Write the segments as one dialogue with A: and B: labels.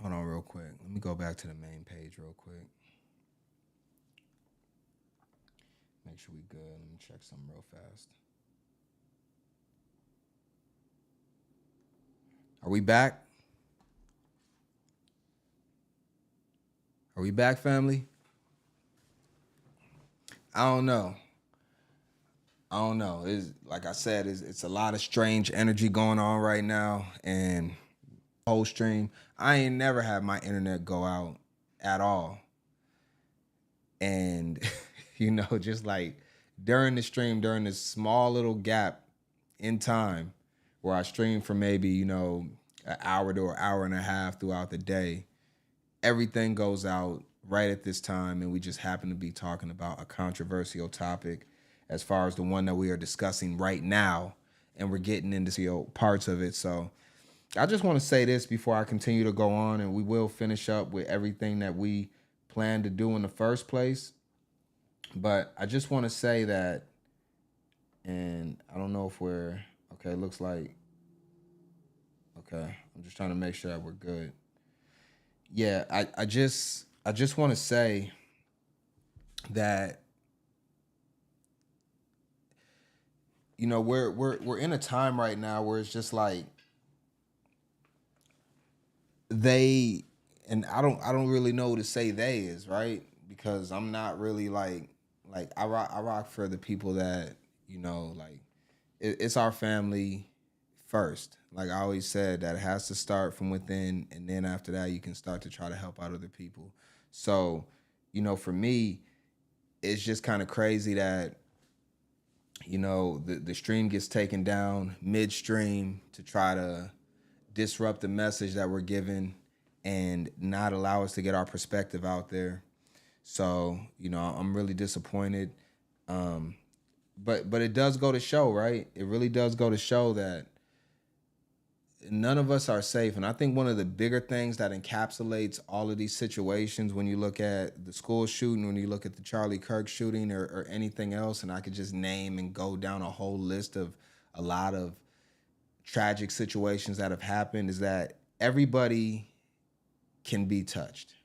A: Hold on real quick. Let me go back to the main page real quick. Make sure we good. Let me check something real fast. Are we back? Are we back, family? I don't know. I don't know. It's like I said, it's a lot of strange energy going on right now, and whole stream. I ain't never had my internet go out at all, and just like during the stream, during this small little gap in time where I stream for maybe an hour to an hour and a half throughout the day, everything goes out right at this time, and we just happen to be talking about a controversial topic as far as the one that we are discussing right now, and we're getting into parts of it. So I just want to say this before I continue to go on, and we will finish up with everything that we planned to do in the first place. But I just want to say that, and I don't know if we're okay. It looks like okay. I'm just trying to make sure that we're good. Yeah, I just want to say that we're in a time right now where it's just like they, and I don't really know who to say they is, right, because I'm not really like I rock for the people that like it's our family first. Like I always said, that it has to start from within, and then after that you can start to try to help out other people. So for me, it's just kind of crazy that the stream gets taken down midstream to try to disrupt the message that we're given and not allow us to get our perspective out there. So I'm really disappointed. But it does go to show, right? It really does go to show that none of us are safe. And I think one of the bigger things that encapsulates all of these situations, when you look at the school shooting, when you look at the Charlie Kirk shooting, or anything else, and I could just name and go down a whole list of a lot of tragic situations that have happened, is that everybody can be touched.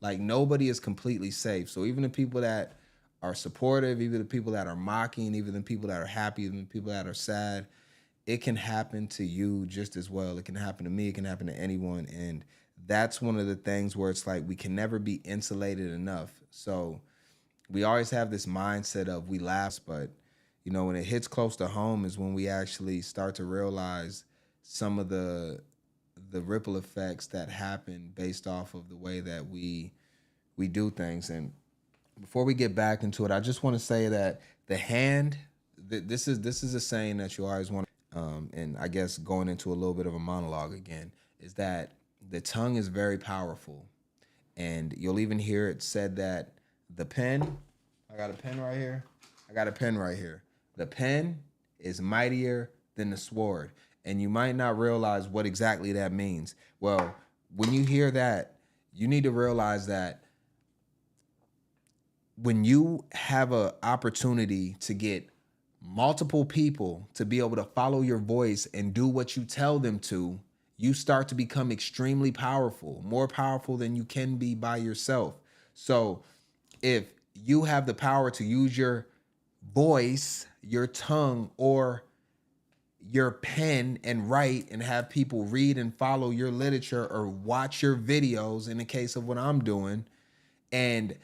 A: Like nobody is completely safe. So even the people that are supportive, even the people that are mocking, even the people that are happy, even the people that are sad, it can happen to you just as well. It can happen to me. It can happen to anyone. And that's one of the things where it's like we can never be insulated enough. So we always have this mindset of we laugh, but when it hits close to home is when we actually start to realize some of the ripple effects that happen based off of the way that we do things. And before we get back into it, I just want to say that the hand, this is a saying that you always want. And I guess going into a little bit of a monologue again, is that the tongue is very powerful. And you'll even hear it said that the pen, I got a pen right here. I got a pen right here. The pen is mightier than the sword. And you might not realize what exactly that means. Well, when you hear that, you need to realize that when you have an opportunity to get multiple people to be able to follow your voice and do what you tell them to, you start to become extremely powerful, more powerful than you can be by yourself. So if you have the power to use your voice, your tongue, or your pen and write and have people read and follow your literature or watch your videos, in the case of what I'm doing, and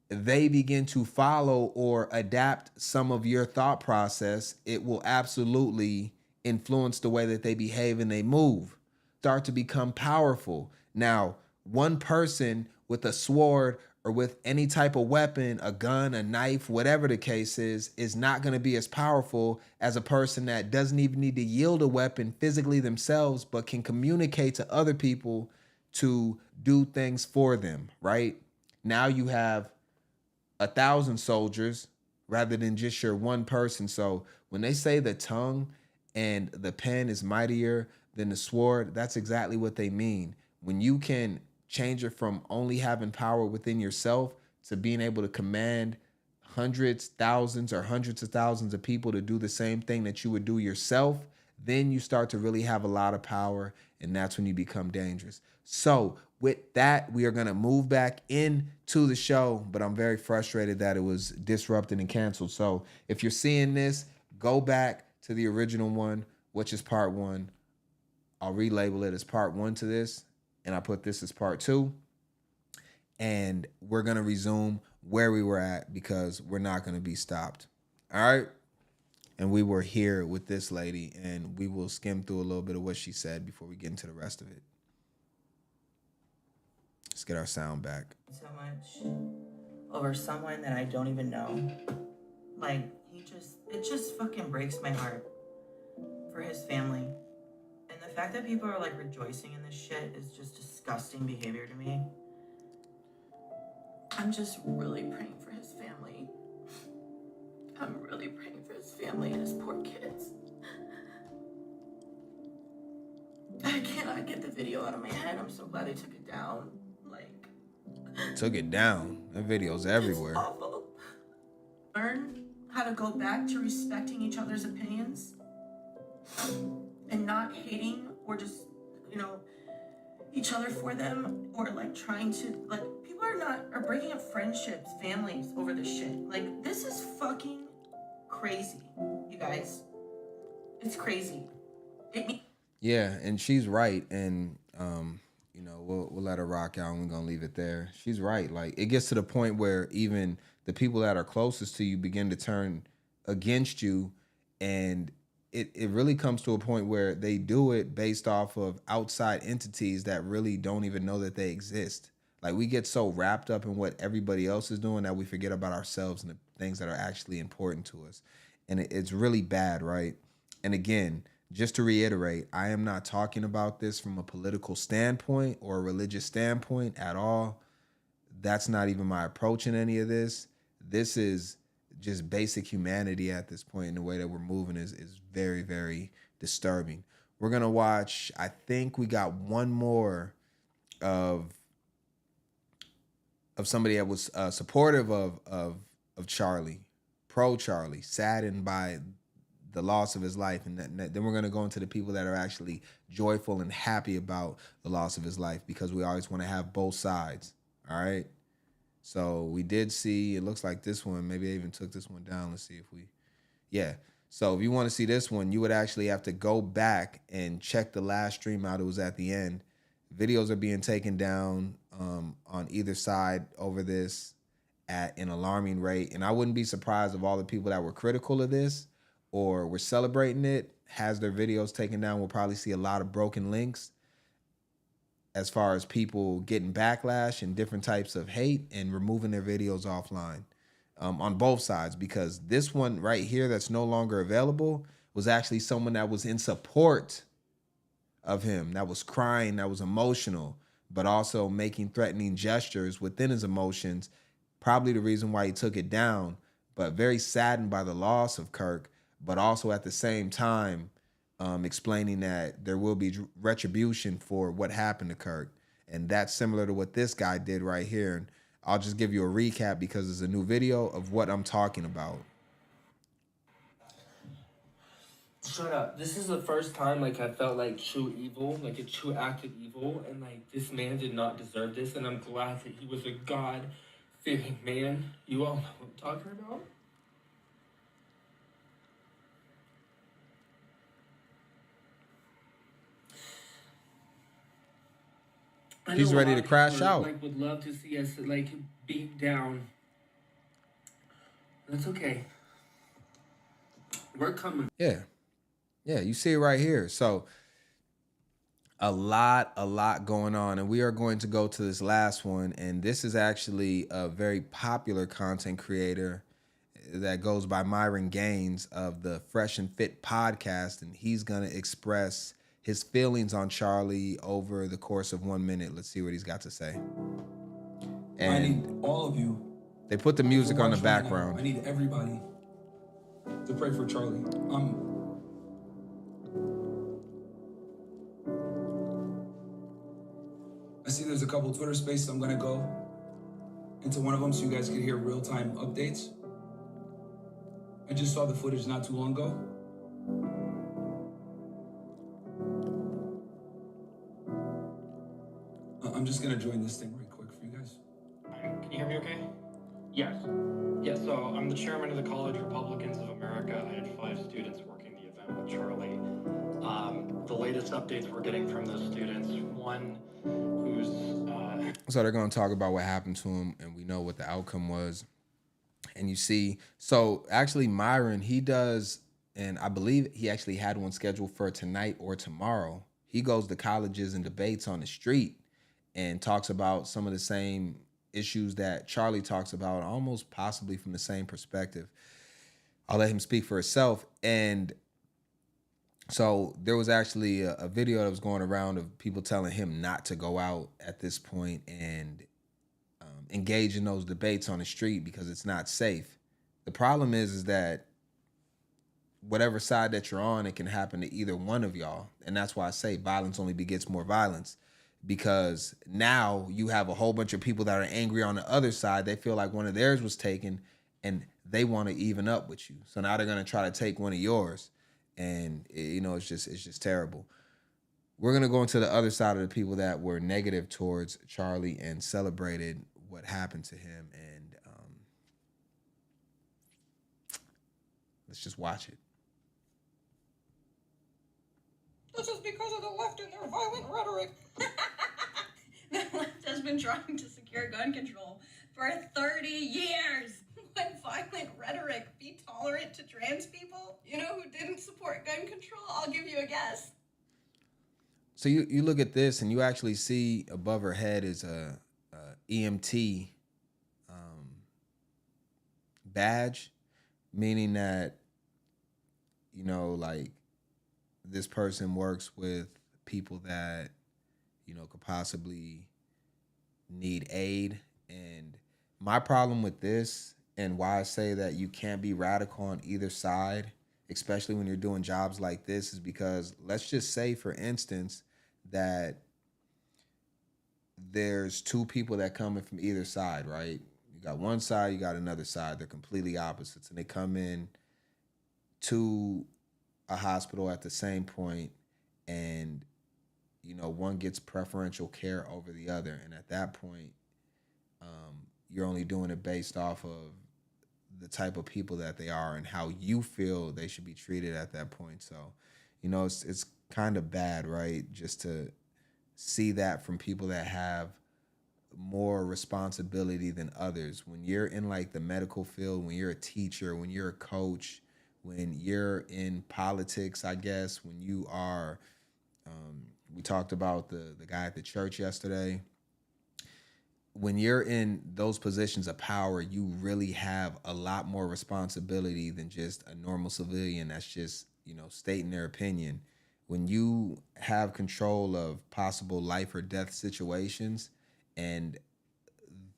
A: they begin to follow or adapt some of your thought process, it will absolutely influence the way that they behave and they move, start to become powerful. Now, one person with a sword or with any type of weapon, a gun, a knife, whatever the case is not going to be as powerful as a person that doesn't even need to yield a weapon physically themselves, but can communicate to other people to do things for them, right? Now you have 1,000 soldiers rather than just your one person. So when they say the tongue and the pen is mightier than the sword, that's exactly what they mean. When you can change it from only having power within yourself to being able to command hundreds, thousands, or hundreds of thousands of people to do the same thing that you would do yourself, then you start to really have a lot of power, and that's when you become dangerous. So with that, we are going to move back into the show, but I'm very frustrated that it was disrupted and canceled. So if you're seeing this, go back to the original one, which is part 1. I'll relabel it as part 1 to this, and I put this as part 2. And we're going to resume where we were at because we're not going to be stopped. All right? And we were here with this lady, and we will skim through a little bit of what she said before we get into the rest of it. Let's get our sound back.
B: So much over someone that I don't even know. Like, it just fucking breaks my heart for his family. And the fact that people are like rejoicing in this shit is just disgusting behavior to me. I'm just really praying for his family. I'm really praying for his family and his poor kids. I cannot get the video out of my head. I'm so glad they took it down. Like,
A: took it down. That video's everywhere.
B: It's awful. Learn how to go back to respecting each other's opinions and not hating or just, each other for them, or like trying to, like, people are breaking up friendships, families over this shit. Like, this is fucking crazy, you guys. It's crazy.
A: Yeah, and she's right, and we'll let her rock out, and we're gonna leave it there. She's right. Like, it gets to the point where even the people that are closest to you begin to turn against you, and it really comes to a point where they do it based off of outside entities that really don't even know that they exist. Like, we get so wrapped up in what everybody else is doing that we forget about ourselves and the things that are actually important to us. And it's really bad, right? And again, just to reiterate, I am not talking about this from a political standpoint or a religious standpoint at all. That's not even my approach in any of this. This is just basic humanity at this point, and the way that we're moving is very, very disturbing. We're going to watch, I think we got one more of somebody that was supportive of Charlie, pro Charlie, saddened by the loss of his life. And then we're going to go into the people that are actually joyful and happy about the loss of his life, because we always want to have both sides. All right. So we did see, it looks like this one, maybe I even took this one down. Let's see if yeah. So if you want to see this one, you would actually have to go back and check the last stream out. It was at the end. Videos are being taken down on either side over this at an alarming rate. And I wouldn't be surprised if all the people that were critical of this or were celebrating it has their videos taken down. We'll probably see a lot of broken links as far as people getting backlash and different types of hate and removing their videos offline on both sides, because this one right here that's no longer available was actually someone that was in support of him, that was crying, that was emotional, but also making threatening gestures within his emotions, probably the reason why he took it down, but very saddened by the loss of Kirk, but also at the same time explaining that there will be retribution for what happened to Kirk. And that's similar to what this guy did right here. And I'll just give you a recap because it's a new video of what I'm talking about.
C: Shut up. This is the first time, like, I felt like true evil, like a true act of evil. And, like, this man did not deserve this. And I'm glad that he was a God-fearing man. You all know what I'm talking about?
A: He's ready to crash out.
C: Like, would love to see us, like, beat down. That's okay. We're coming.
A: Yeah, you see it right here. So a lot going on, and we are going to go to this last one. And this is actually a very popular content creator that goes by Myron Gaines of the Fresh and Fit podcast, and he's gonna express his feelings on Charlie over the course of 1 minute. Let's see what he's got to say. And
D: I need all of you.
A: They put the music on the background.
D: Right, I need everybody to pray for Charlie. I see there's a couple Twitter spaces. I'm gonna go into one of them so you guys can hear real-time updates. I just saw the footage not too long ago. I'm just gonna join this thing right quick for you guys.
E: Can you hear me okay? Yes. Yes, so I'm the chairman of the College Republicans of America. I had 5 students working the event with Charlie. The latest updates we're getting from those students, one who's...
A: So they're going to talk about what happened to him, and we know what the outcome was. And you see, so actually Myron, he does, and I believe he actually had one scheduled for tonight or tomorrow. He goes to colleges and debates on the street and talks about some of the same issues that Charlie talks about, almost possibly from the same perspective. I'll let him speak for himself. And so there was actually a video that was going around of people telling him not to go out at this point and engage in those debates on the street because it's not safe. The problem is that whatever side that you're on, it can happen to either one of y'all. And that's why I say violence only begets more violence, because now you have a whole bunch of people that are angry on the other side. They feel like one of theirs was taken and they want to even up with you. So now they're going to try to take one of yours. And it's just terrible. We're going to go into the other side of the people that were negative towards Charlie and celebrated what happened to him. And let's just watch it.
F: This is because of the left and their violent rhetoric. The left has been trying to secure gun control for 30 years. Let violent rhetoric be tolerant to trans people? You know who didn't support gun control? I'll give you a guess.
A: So you look at this and you actually see above her head is a EMT badge, meaning that, like this person works with people that, could possibly need aid. And my problem with this, and why I say that you can't be radical on either side, especially when you're doing jobs like this, is because let's just say, for instance, that there's 2 people that come in from either side, right? You got one side, you got another side. They're completely opposites, and they come in to a hospital at the same point, and one gets preferential care over the other. And at that point, you're only doing it based off of the type of people that they are and how you feel they should be treated at that point. So, it's kind of bad, right? Just to see that from people that have more responsibility than others. When you're in like the medical field, when you're a teacher, when you're a coach, when you're in politics, I guess, when you are, we talked about the guy at the church yesterday. When you're in those positions of power, you really have a lot more responsibility than just a normal civilian that's just, stating their opinion. When you have control of possible life or death situations and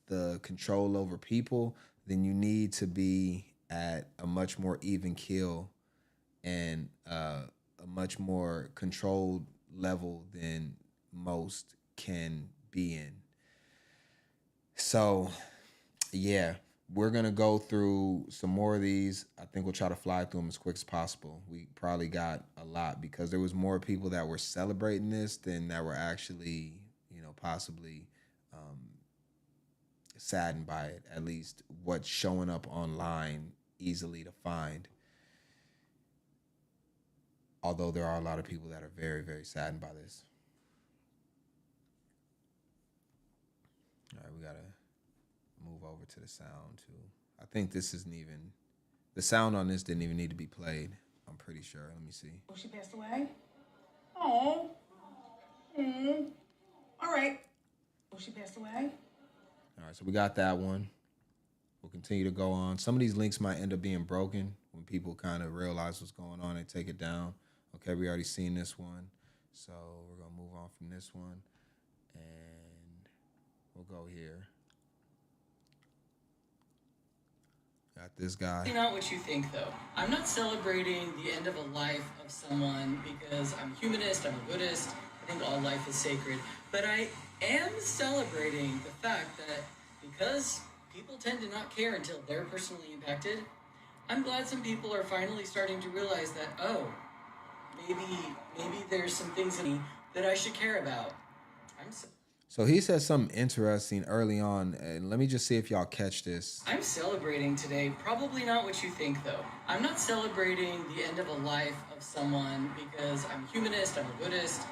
A: the control over people, then you need to be at a much more even keel and a much more controlled level than most can be in. So, yeah, we're going to go through some more of these. I think we'll try to fly through them as quick as possible. We probably got a lot because there was more people that were celebrating this than that were actually, possibly saddened by it, at least what's showing up online easily to find. Although there are a lot of people that are very, very saddened by this. All right, we got to move over to the sound too. I think this isn't even, the sound on this didn't even need to be played. I'm pretty sure. Let me see.
F: Oh, she passed away? Oh. All right. Oh, she passed away?
A: All right, so we got that one. We'll continue to go on. Some of these links might end up being broken when people kind of realize what's going on and take it down. Okay, we already seen this one. So we're going to move on from this one. And we'll go here. Got this guy.
G: Not what you think, though. I'm not celebrating the end of a life of someone because I'm a humanist, I'm a Buddhist, I think all life is sacred. But I am celebrating the fact that because people tend to not care until they're personally impacted, I'm glad some people are finally starting to realize that, oh, maybe there's some things in me that I should care about.
A: So he said something interesting early on, and let me just see if y'all catch this.
G: I'm celebrating today. Probably not what you think, though. I'm not celebrating the end of a life of someone because I'm a humanist, I'm a Buddhist.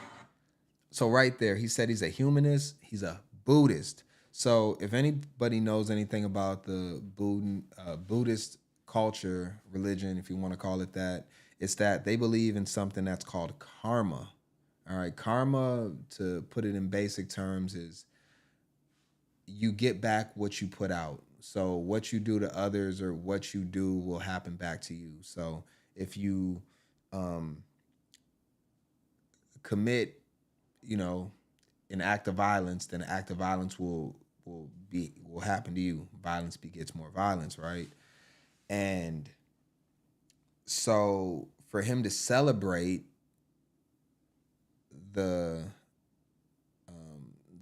A: So right there, he said he's a humanist, he's a Buddhist. So if anybody knows anything about the Buddhist culture, religion, if you want to call it that, it's that they believe in something that's called karma. All right, karma, to put it in basic terms, is you get back what you put out. So what you do to others or what you do will happen back to you. So if you commit, an act of violence, then an act of violence will happen to you. Violence begets more violence, right? And so for him to celebrate the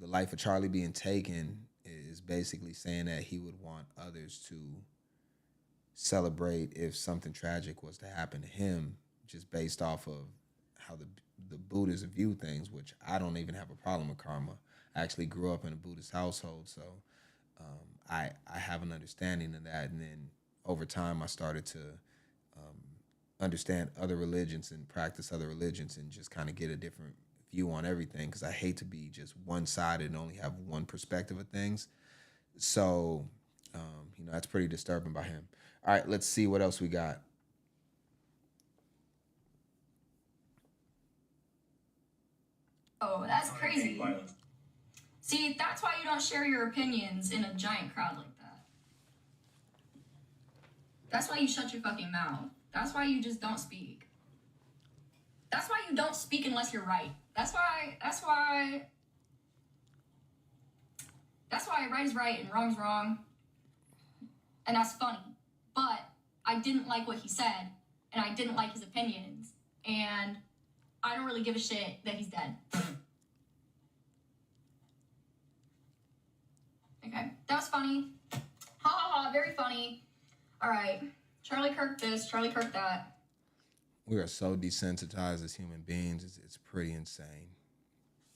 A: life of Charlie being taken is basically saying that he would want others to celebrate if something tragic was to happen to him, just based off of how the Buddhists view things, which I don't even have a problem with karma. I actually grew up in a Buddhist household, so I have an understanding of that. And then over time, I started to understand other religions and practice other religions and just kind of get a different view on everything, because I hate to be just one-sided and only have one perspective of things. So, that's pretty disturbing by him. All right, let's see what else we got.
H: Oh, that's crazy. See, that's why you don't share your opinions in a giant crowd like that. That's why you shut your fucking mouth. That's why you just don't speak. That's why you don't speak unless you're right. That's why right is right and wrong's wrong. And that's funny. But I didn't like what he said, and I didn't like his opinions, and I don't really give a shit that he's dead. Okay, that was funny. Ha ha ha, very funny. All right, Charlie Kirk this, Charlie Kirk that.
A: We are so desensitized as human beings. It's pretty insane.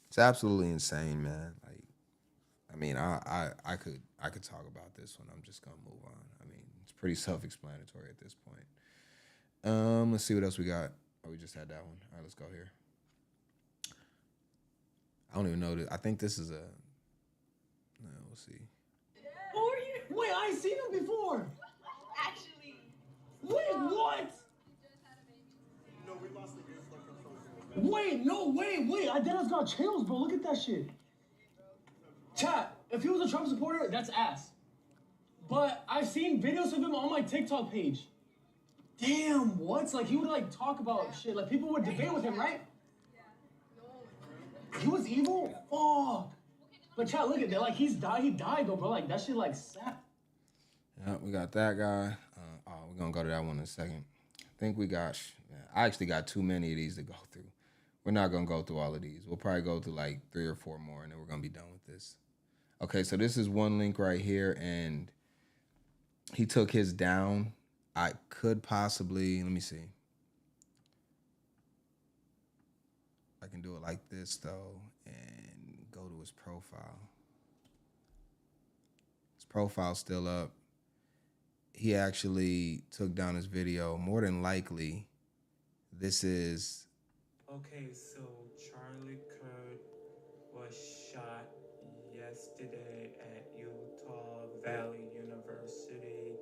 A: It's absolutely insane, man. Like, I mean, I could talk about this one. I'm just gonna move on. I mean, it's pretty self-explanatory at this point. Let's see what else we got. Oh, we just had that one. All right, let's go here. I don't even know this. I think this is a. No, we'll see.
I: Oh, wait, I seen him before.
F: Actually.
I: Wait, what?
J: No, we lost the gift like
I: Wait, no, wait. I deadass got chills, bro. Look at that shit. Chat, if he was a Trump supporter, that's ass. But I've seen videos of him on my TikTok page. Damn, what? Like, he would, like, talk about shit. Like, people would debate with him, right? He was evil? Fuck. But chat, look at that. Like, he died, though, bro. Like, that shit, like, sap.
A: Yeah, we got that guy. We're going to go to that one in a second. I think we got... I actually got too many of these to go through. We're not going to go through all of these. We'll probably go through, like, 3 or 4 more, and then we're going to be done with this. Okay, so this is one link right here, and he took his down. I could possibly... Let me see. I can do it like this, though, and go to his profile. His profile's still up. He actually took down his video. More than likely, this is...
K: Okay, so Charlie Kirk was shot yesterday at Utah Valley University.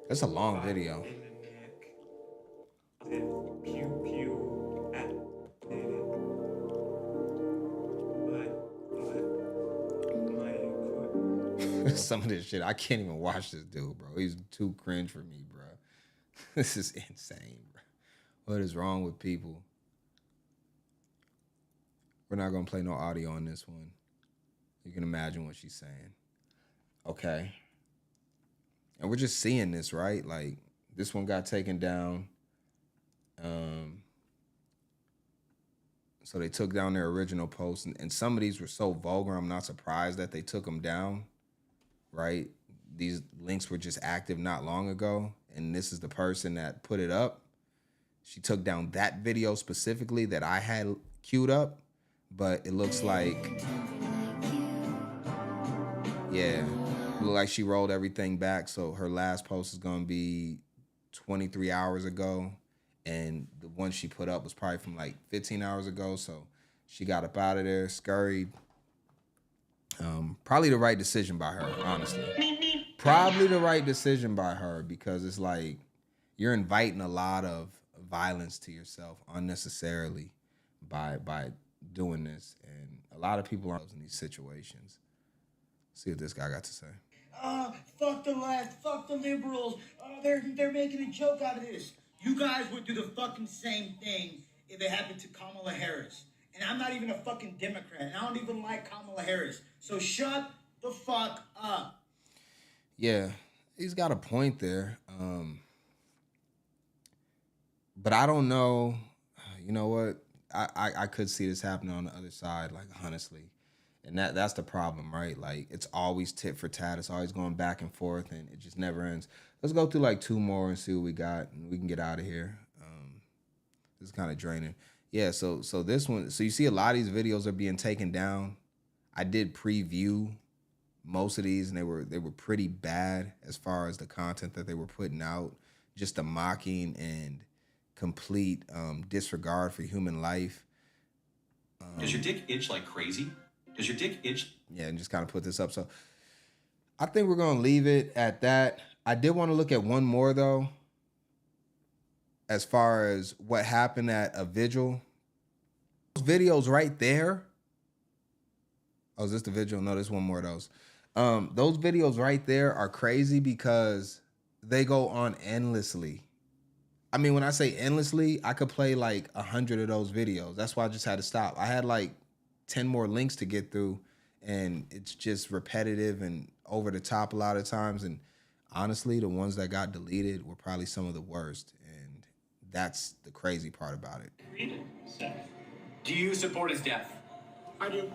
A: That's a long video.
K: In the neck. Pew pew at
A: Some of this shit, I can't even watch this dude, bro. He's too cringe for me, bro. This is insane, bro. What is wrong with people? We're not going to play no audio on this one. You can imagine what she's saying. Okay. And we're just seeing this, right? Like, this one got taken down. So they took down their original post. And some of these were so vulgar, I'm not surprised that they took them down, right? These links were just active not long ago. And this is the person that put it up. She took down that video specifically that I had queued up. But it looks like Yeah, look like she rolled everything back. So her last post is gonna be 23 hours ago, and the one she put up was probably from like 15 hours ago. So she got up out of there, scurried. Probably the right decision by her, honestly. Probably the right decision by her because it's like you're inviting a lot of violence to yourself unnecessarily by doing this, and a lot of people are in these situations. See what this guy got to say.
L: Fuck the left, fuck the liberals. They're making a joke out of this. You guys would do the fucking same thing if it happened to Kamala Harris. And I'm not even a fucking Democrat, and I don't even like Kamala Harris. So shut the fuck up.
A: Yeah, he's got a point there. But I don't know. You know what? I could see this happening on the other side, like honestly. And that's the problem, right? Like it's always tit for tat. It's always going back and forth, and it just never ends. Let's go through like 2 more and see what we got, and we can get out of here. This is kind of draining. Yeah, so this one, so you see a lot of these videos are being taken down. I did preview most of these, and they were pretty bad as far as the content that they were putting out. Just the mocking and complete disregard for human life.
M: Does your dick itch like crazy? Does your dick itch?
A: Yeah, and just kind of put this up. So I think we're gonna leave it at that. I did want to look at one more though, as far as what happened at a vigil. Those videos right there. Oh, is this the vigil? No, there's one more of those. Those videos right there are crazy because they go on endlessly. I mean, when I say endlessly, I could play like 100 of those videos. That's why I just had to stop. I had like 10 more links to get through, and it's just repetitive and over the top a lot of times. And honestly, the ones that got deleted were probably some of the worst. And that's the crazy part about it.
N: Read it, Sept. Do you support his death?
I: I do.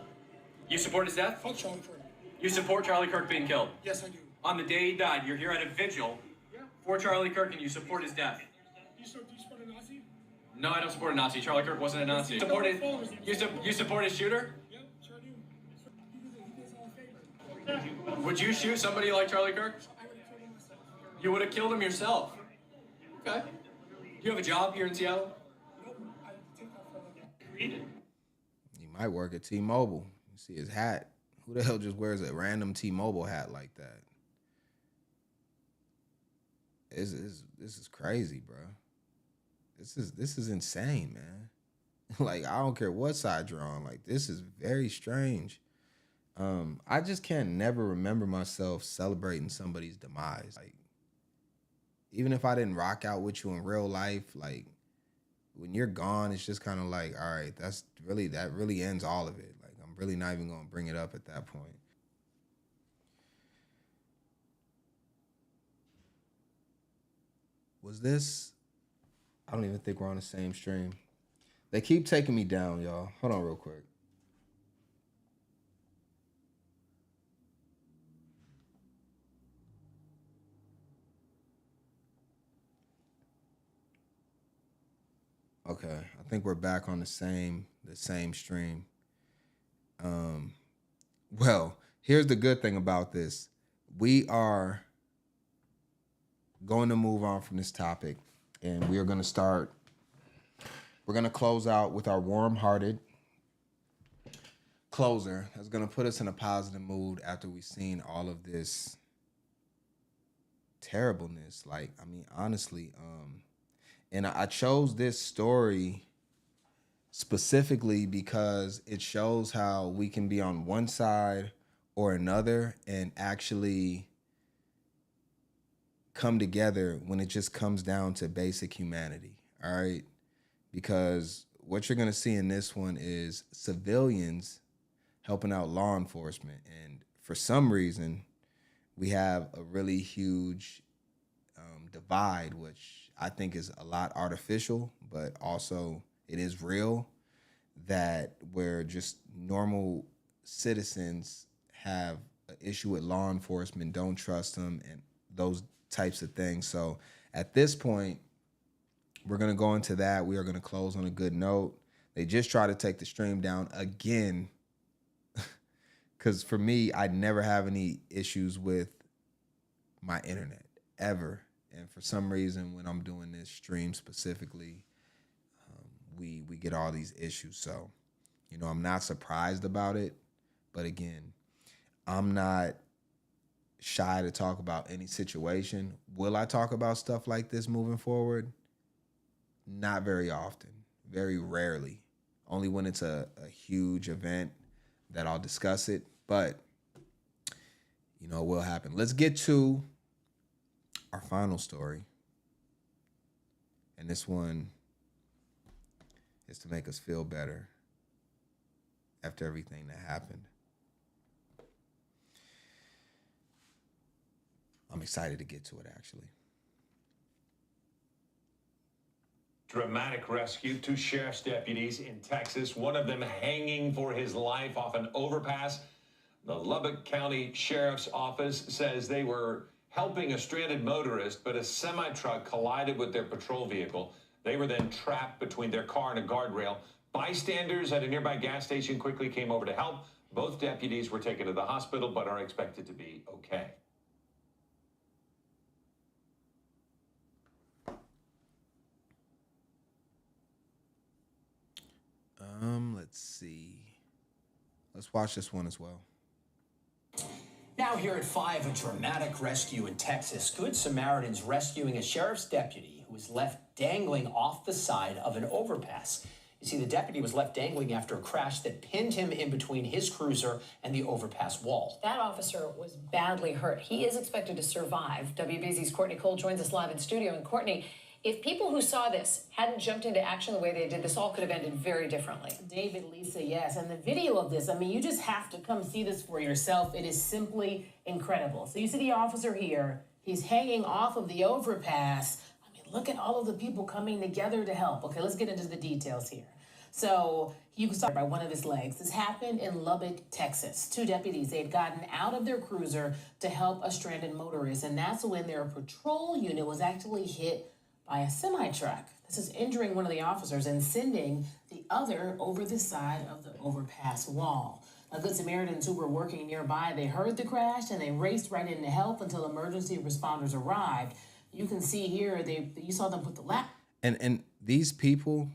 N: You support his death?
I: Fuck Charlie Kirk.
N: You support Charlie Kirk being killed?
I: Yes, I do.
N: On the day he died, you're here at a vigil for Charlie Kirk and you support his death.
I: Do you support a Nazi?
N: No, I don't support a Nazi. Charlie Kirk wasn't a Nazi. You support his shooter?
I: Yep, sure do. He does all a favor.
N: Would you shoot somebody like Charlie Kirk?
I: I would have killed him myself.
N: You would have killed him yourself. Okay. Do you have a job here in Seattle?
I: Nope, I take that for like
N: Read it.
A: He might work at T-Mobile. You see his hat. Who the hell just wears a random T-Mobile hat like that? This is crazy, bro. This is insane, man. Like, I don't care what side you're on. Like, this is very strange. I just can't never remember myself celebrating somebody's demise. Like, even if I didn't rock out with you in real life, like, when you're gone, it's just kind of like, all right, that really ends all of it. Like, I'm really not even gonna bring it up at that point. Was this? I don't even think we're on the same stream. They keep taking me down, y'all. Hold on real quick. Okay, I think we're back on the same stream. Well, here's the good thing about this. We are going to move on from this topic, and we're going to close out with our warm-hearted closer that's going to put us in a positive mood after we've seen all of this terribleness. Like, I mean, honestly, and I chose this story specifically because it shows how we can be on one side or another and actually come together when it just comes down to basic humanity, all right? Because what you're going to see in this one is civilians helping out law enforcement. And for some reason, we have a really huge divide, which I think is a lot artificial, but also it is real, that where just normal citizens have an issue with law enforcement, don't trust them, and those types of things. So at this point, we're going to go into that. We are going to close on a good note. They just try to take the stream down again Because for me, I never have any issues with my internet ever. And for some reason, when I'm doing this stream specifically, we get all these issues. So, you know, I'm not surprised about it. But again, I'm not shy to talk about any situation. Will I talk about stuff like this moving forward? Not very often, very rarely. Only when it's a huge event that I'll discuss it. But, you know, it will happen. Let's get to our final story. And this one is to make us feel better after everything that happened. I'm excited to get to it, actually.
O: Dramatic rescue. 2 sheriff's deputies in Texas, one of them hanging for his life off an overpass. The Lubbock County Sheriff's Office says they were helping a stranded motorist, but a semi-truck collided with their patrol vehicle. They were then trapped between their car and a guardrail. Bystanders at a nearby gas station quickly came over to help. Both deputies were taken to the hospital, but are expected to be okay.
A: Let's see. Let's watch this one as well.
P: Now here at 5, a dramatic rescue in Texas. Good Samaritans rescuing a sheriff's deputy who was left dangling off the side of an overpass. You see, the deputy was left dangling after a crash that pinned him in between his cruiser and the overpass wall.
Q: That officer was badly hurt. He is expected to survive. WBZ's Courtney Cole joins us live in studio. And Courtney, if people who saw this hadn't jumped into action the way they did, this all could have ended very differently.
R: David, Lisa, yes. And the video of this, I mean, you just have to come see this for yourself. It is simply incredible. So you see the officer here. He's hanging off of the overpass. I mean, look at all of the people coming together to help. Okay, let's get into the details here. So you can start by one of his legs. This happened in Lubbock, Texas. 2 deputies, they had gotten out of their cruiser to help a stranded motorist. And that's when their patrol unit was actually hit by a semi-truck. This is injuring one of the officers and sending the other over the side of the overpass wall. Now, Good Samaritans who were working nearby, they heard the crash and they raced right in to help until emergency responders arrived. You can see here, you saw them put the lap.
A: And these people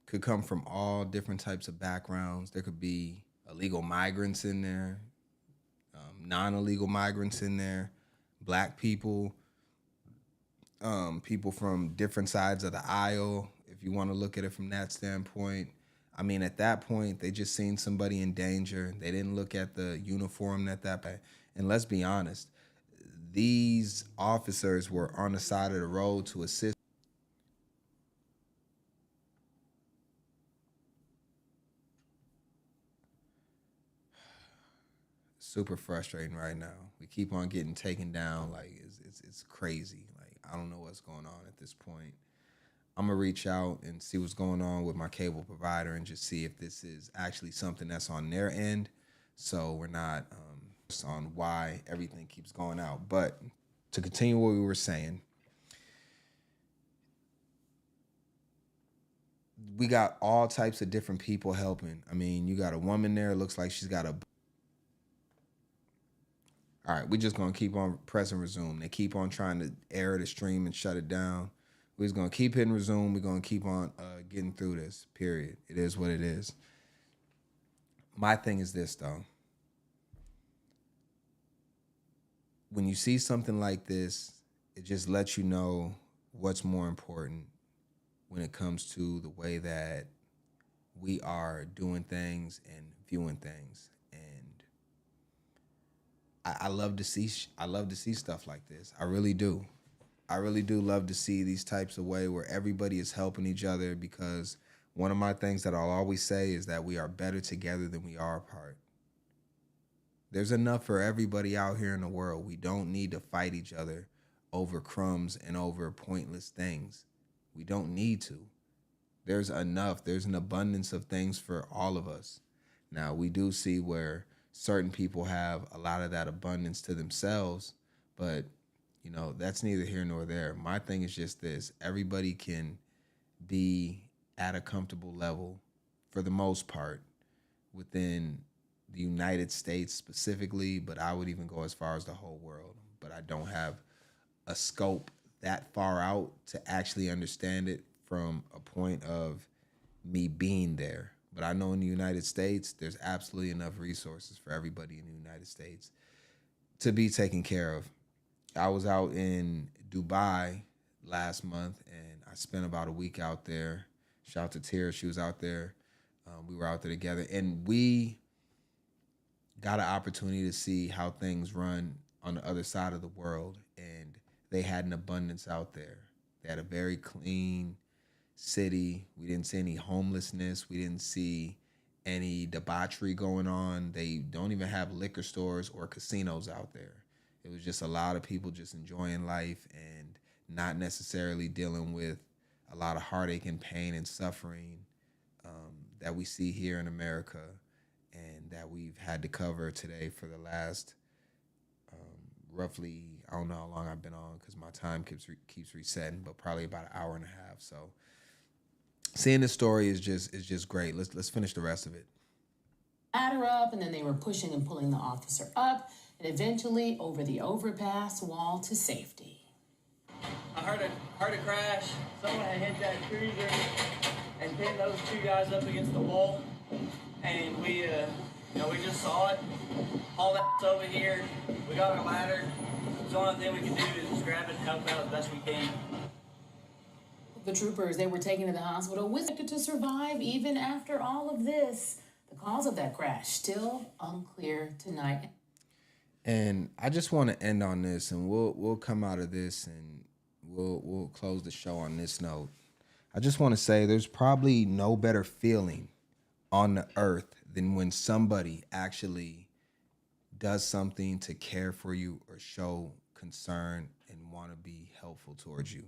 A: could come from all different types of backgrounds. There could be illegal migrants in there, non-illegal migrants in there, black people, people from different sides of the aisle, if you want to look at it from that standpoint. I mean, at that point, they just seen somebody in danger. They didn't look at the uniform that. And let's be honest, these officers were on the side of the road to assist. Super frustrating right now. We keep on getting taken down. Like, it's crazy. Like, I don't know what's going on at this point. I'm gonna reach out and see what's going on with my cable provider and just see if this is actually something that's on their end, so we're not on why everything keeps going out. But to continue what we were saying, we got all types of different people helping. I mean, you got a woman there, it looks like she's got a... All right, we're just going to keep on pressing resume. They keep on trying to air the stream and shut it down. We're just going to keep hitting resume. We're going to keep on getting through this, period. It is what it is. My thing is this, though. When you see something like this, it just lets you know what's more important when it comes to the way that we are doing things and viewing things. I love to see stuff like this. I really do. I really do love to see these types of way where everybody is helping each other, because one of my things that I'll always say is that we are better together than we are apart. There's enough for everybody out here in the world. We don't need to fight each other over crumbs and over pointless things. We don't need to. There's enough. There's an abundance of things for all of us. Now, we do see where certain people have a lot of that abundance to themselves, but, you know, that's neither here nor there. My thing is just this. Everybody can be at a comfortable level, for the most part, within the United States specifically, but I would even go as far as the whole world. But I don't have a scope that far out to actually understand it from a point of me being there. But I know in the United States, there's absolutely enough resources for everybody in the United States to be taken care of. I was out in Dubai last month, and I spent about a week out there. Shout out to Tara, she was out there. We were out there together, and we got an opportunity to see how things run on the other side of the world, and they had an abundance out there. They had a very clean city. We didn't see any homelessness. We didn't see any debauchery going on. They don't even have liquor stores or casinos out there. It was just a lot of people just enjoying life and not necessarily dealing with a lot of heartache and pain and suffering that we see here in America and that we've had to cover today for the last roughly, I don't know how long I've been on because my time keeps resetting, but probably about an hour and a half. So seeing this story is just great. Let's finish the rest of it.
R: Ladder up, and then they were pushing and pulling the officer up, and eventually over the overpass wall to safety.
S: I heard a crash. Someone had hit that cruiser and pinned those two guys up against the wall, and we just saw it. Hauled that over here. We got our ladder. The only thing we can do is just grab it and help out as best we can.
R: The troopers, they were taken to the hospital with to survive even after all of this. The cause of that crash still unclear tonight.
A: And I just want to end on this, and we'll come out of this, and we'll close the show on this note. I just want to say there's probably no better feeling on the earth than when somebody actually does something to care for you or show concern and want to be helpful towards you.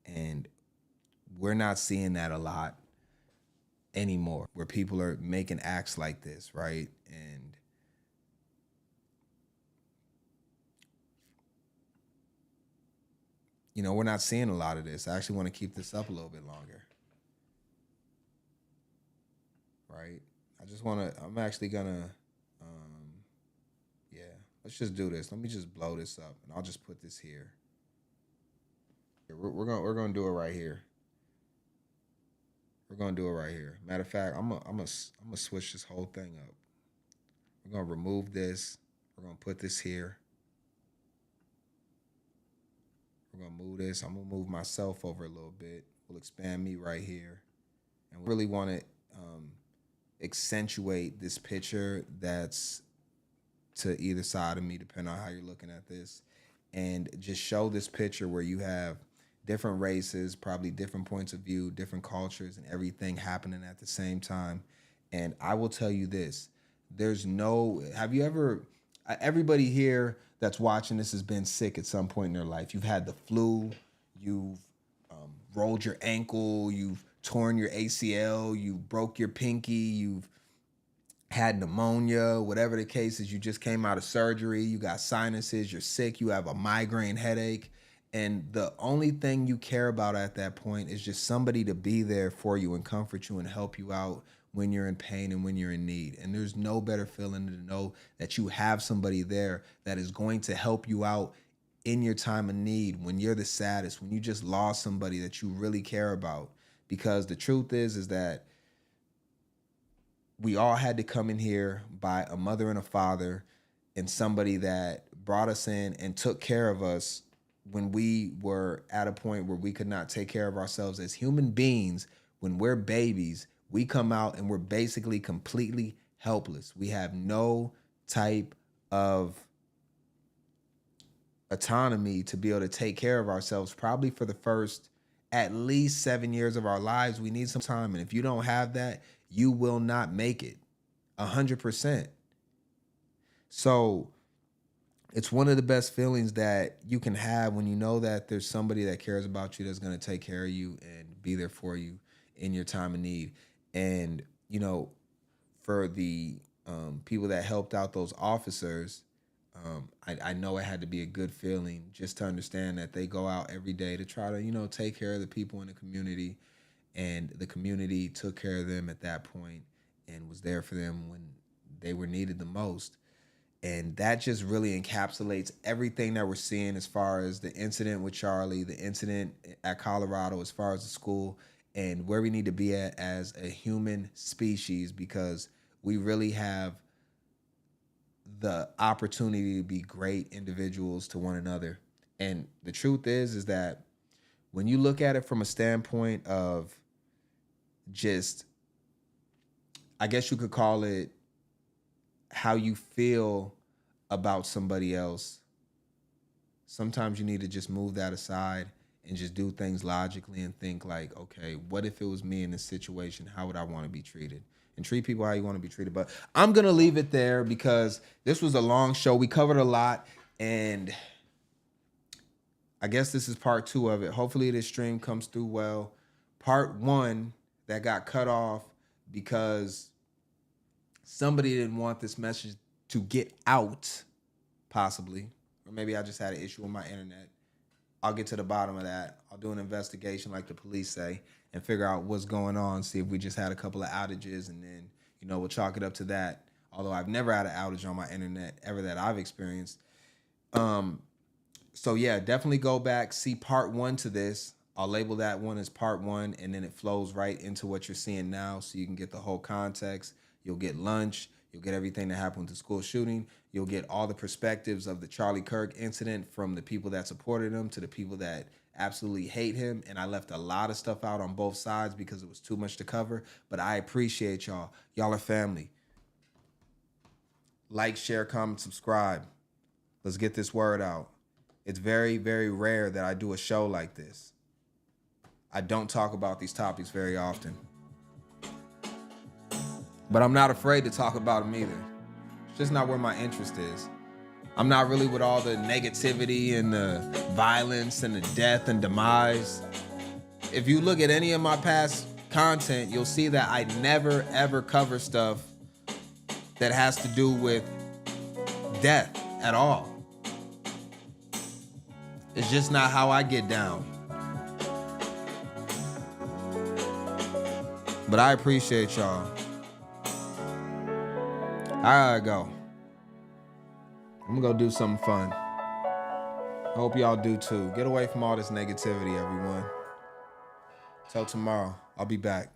A: And we're not seeing that a lot anymore, where people are making acts like this, right? And we're not seeing a lot of this. I actually want to keep this up a little bit longer, right? I'm actually gonna, let's just do this. Let me just blow this up, and I'll just put this here. We're gonna do it right here. We're gonna do it right here. Matter of fact, I'm gonna switch this whole thing up. We're gonna remove this. We're gonna put this here. We're gonna move this. I'm gonna move myself over a little bit. We'll expand me right here, and we really want to accentuate this picture that's to either side of me, depending on how you're looking at this, and just show this picture where you have different races, probably different points of view, different cultures, and everything happening at the same time. And I will tell you this, have you ever, everybody here that's watching this has been sick at some point in their life. You've had the flu, you've rolled your ankle, you've torn your ACL, you broke your pinky, you've had pneumonia, whatever the case is, you just came out of surgery, you got sinuses, you're sick, you have a migraine headache, and the only thing you care about at that point is just somebody to be there for you and comfort you and help you out when you're in pain and when you're in need. And there's no better feeling than to know that you have somebody there that is going to help you out in your time of need, when you're the saddest, when you just lost somebody that you really care about. Because the truth is that we all had to come in here by a mother and a father and somebody that brought us in and took care of us when we were at a point where we could not take care of ourselves as human beings. When we're babies, we come out and we're basically completely helpless. We have no type of autonomy to be able to take care of ourselves, probably for the first at least 7 years of our lives. We need some time. And if you don't have that, you will not make it 100%. So it's one of the best feelings that you can have when you know that there's somebody that cares about you, that's going to take care of you and be there for you in your time of need. And, for the people that helped out those officers, I know it had to be a good feeling just to understand that they go out every day to try to, take care of the people in the community, and the community took care of them at that point and was there for them when they were needed the most. And that just really encapsulates everything that we're seeing as far as the incident with Charlie, the incident at Colorado, as far as the school, and where we need to be at as a human species, because we really have the opportunity to be great individuals to one another. And the truth is that when you look at it from a standpoint of just, I guess you could call it how you feel about somebody else, sometimes you need to just move that aside and just do things logically and think like, okay, what if it was me in this situation? How would I want to be treated? And treat people how you want to be treated. But I'm going to leave it there because this was a long show. We covered a lot, and I guess this is part 2 of it. Hopefully this stream comes through well. Part 1 that got cut off because somebody didn't want this message to get out, possibly. Or maybe I just had an issue with my internet. I'll get to the bottom of that. I'll do an investigation like the police say and figure out what's going on, see if we just had a couple of outages, and then, you know, we'll chalk it up to that. Although I've never had an outage on my internet ever that I've experienced. So yeah, definitely go back, see part 1 to this. I'll label that one as part 1, and then it flows right into what you're seeing now, so you can get the whole context. You'll get lunch. You'll get everything that happened with the school shooting. You'll get all the perspectives of the Charlie Kirk incident, from the people that supported him to the people that absolutely hate him. And I left a lot of stuff out on both sides because it was too much to cover. But I appreciate y'all. Y'all are family. Like, share, comment, subscribe. Let's get this word out. It's very, very rare that I do a show like this. I don't talk about these topics very often. But I'm not afraid to talk about them either. It's just not where my interest is. I'm not really with all the negativity and the violence and the death and demise. If you look at any of my past content, you'll see that I never, ever cover stuff that has to do with death at all. It's just not how I get down. But I appreciate y'all. I gotta go. I'm gonna go do something fun. I hope y'all do too. Get away from all this negativity, everyone. Till tomorrow. I'll be back.